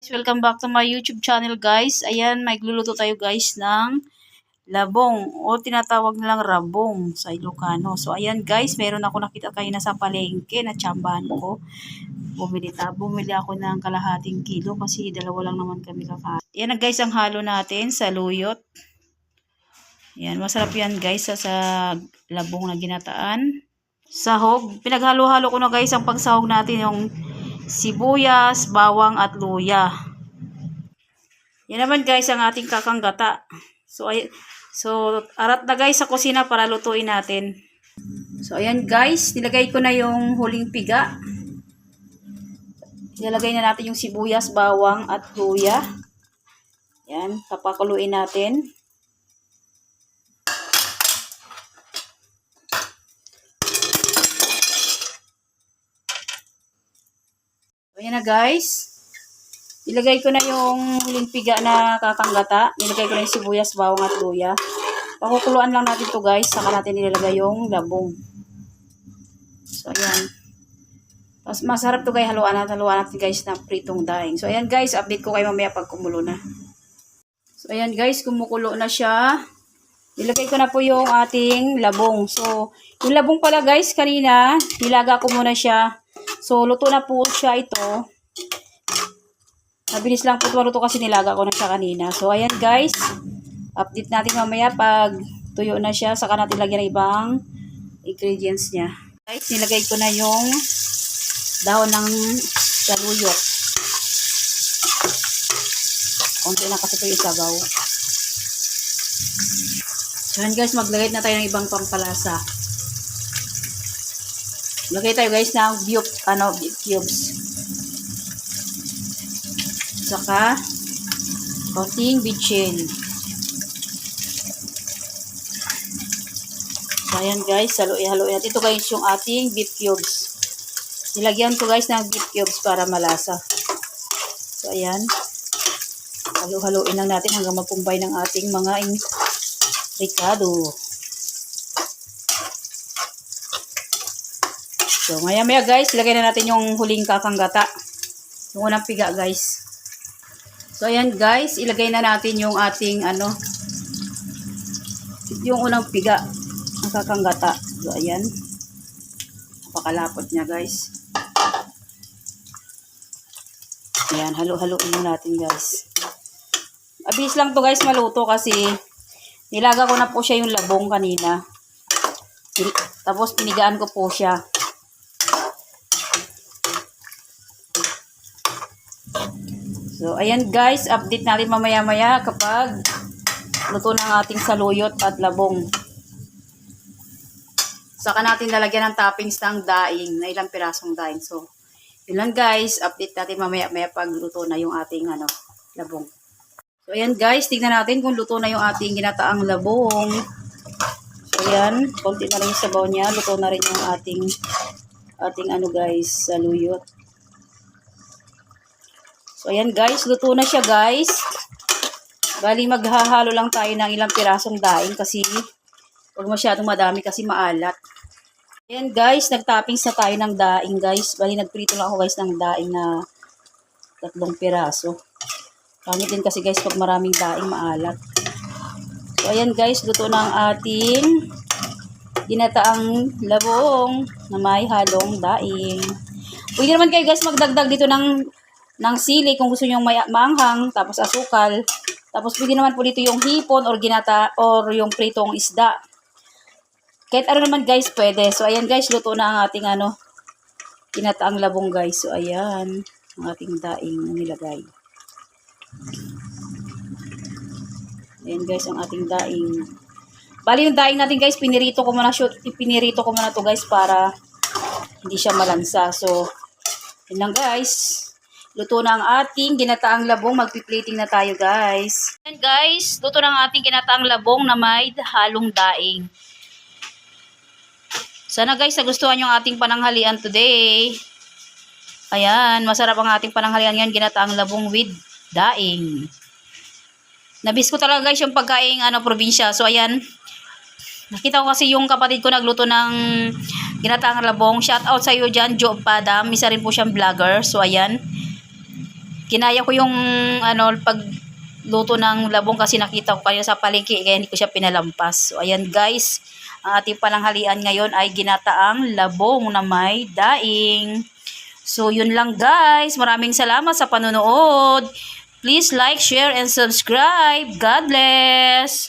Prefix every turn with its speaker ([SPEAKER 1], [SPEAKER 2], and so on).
[SPEAKER 1] Welcome back to my YouTube channel guys. Ayan, magluluto tayo guys ng labong o tinatawag nilang rabong sa Ilocano. So ayan guys, meron ako nakita kayo na sa palengke na tsambahan ko. Bumili ako ng kalahating kilo kasi dalawa lang naman kami kakain. Ayan na guys ang halo natin sa luyot. Ayan, masarap yan guys sa labong na ginataan. Sahog, pinaghalo-halo ko na guys ang pagsahog natin yung sibuyas, bawang at luya. Yan naman guys ang ating kakanggata. So arat na guys sa kusina para lutuin natin. So ayan guys, nilagay ko na yung huling piga. Nilagay na natin yung sibuyas, bawang at luya. Yan, papakuluin natin. So ayan na guys. Ilagay ko na yung huling piga na kakanggata. Nilagay ko na yung sibuyas, bawang at luya. Pakukuluan lang natin to guys. Saka natin nilalagay yung labong. So ayan. Tapos masarap to guys. Haluan natin guys na pritong daing. So ayan guys. Update ko kayo mamaya pag kumulo na. So ayan guys. Kumukulo na siya. Nilagay ko na po yung ating labong. So yung labong pala guys kanina. Nilaga ko muna siya. So luto na po siya ito. Mabilis lang po maluto kasi nilaga ko na siya kanina. So, ayan guys. Update natin mamaya pag tuyo na siya. Saka natin lagyan ng ibang ingredients niya. Guys, nilagay ko na yung dahon ng saluyot. Konti na kasi ito yung sabaw. So, ayan guys. Maglagay na tayo ng ibang pampalasa. Lagay tayo guys ng beef cubes. Saka konting bitchin. So ayan guys, haluin natin. Ito guys yung ating beef cubes. Nilagyan ko guys ng beef cubes para malasa. So ayan. Haluin lang natin hanggang mapumbay ng ating mga ricado. So maya guys, ilagay na natin yung huling kakanggata. Yung unang piga guys. So, ayan guys, ilagay na natin yung ating yung unang piga, ang kakanggata. So, ayan. Napakalapot niya guys. Ayan, halo-haloin natin guys. Mabilis lang to guys maluto kasi nilaga ko na po siya yung labong kanina. Tapos pinigaan ko po siya. So, ayan guys, update natin mamaya-maya kapag luto na ang ating saluyot at labong. Saka natin lalagyan ng toppings ng daing, na ilang pirasong daing. So, yun lang guys, update natin mamaya-maya pag luto na yung ating labong. So, ayan guys, tignan natin kung luto na yung ating ginataang labong. So, ayan, konti na lang yung sabaw niya. Luto na rin yung ating guys, saluyot. So, ayan guys, luto na siya guys. Bali, maghahalo lang tayo ng ilang pirasong daing kasi huwag masyadong madami kasi maalat. Ayan guys, nagtoppings na tayo ng daing guys. Bali, nagprito lang ako guys ng daing na 3 piraso. Pangit din kasi guys pag maraming daing maalat. So, ayan guys, luto na ang ating ginataang labong na may halong daing. Pwede naman kayo guys magdagdag dito ng sili kung gusto nyo maanghang, tapos asukal. Tapos pwede naman po dito yung hipon or ginata or yung pritong isda. Kahit ano naman guys pwede. So ayan guys, luto na ang ating ginataang labong guys. So ayan, ang ating daing na nilagay. Ayan guys, ang ating daing. Bali yung daing natin guys, pinirito ko muna to guys para hindi siya malansa. So, yun lang guys. Luto na ang ating ginataang labong. Magpi-plating na tayo guys. Ayan guys, luto na ang ating ginataang labong na may halong daing. Sana guys, nagustuhan yung ating pananghalian today. Ayan, masarap ang ating pananghalian ngayon. Ginataang labong with daing. Nabis ko talaga guys yung pagkain probinsya. So ayan, nakita ko kasi yung kapatid ko nagluto ng ginataang labong. Shout out sa iyo dyan, Joe Padam. Isa rin po siyang vlogger. So ayan, Kinaya ko yung pagluto ng labong kasi nakita ko kayo sa palengke kaya hindi ko siya pinalampas. So ayan guys, ang ating pananghalian ngayon ay ginataang labong na may daing. So yun lang guys, maraming salamat sa panonood. Please like, share, and subscribe. God bless!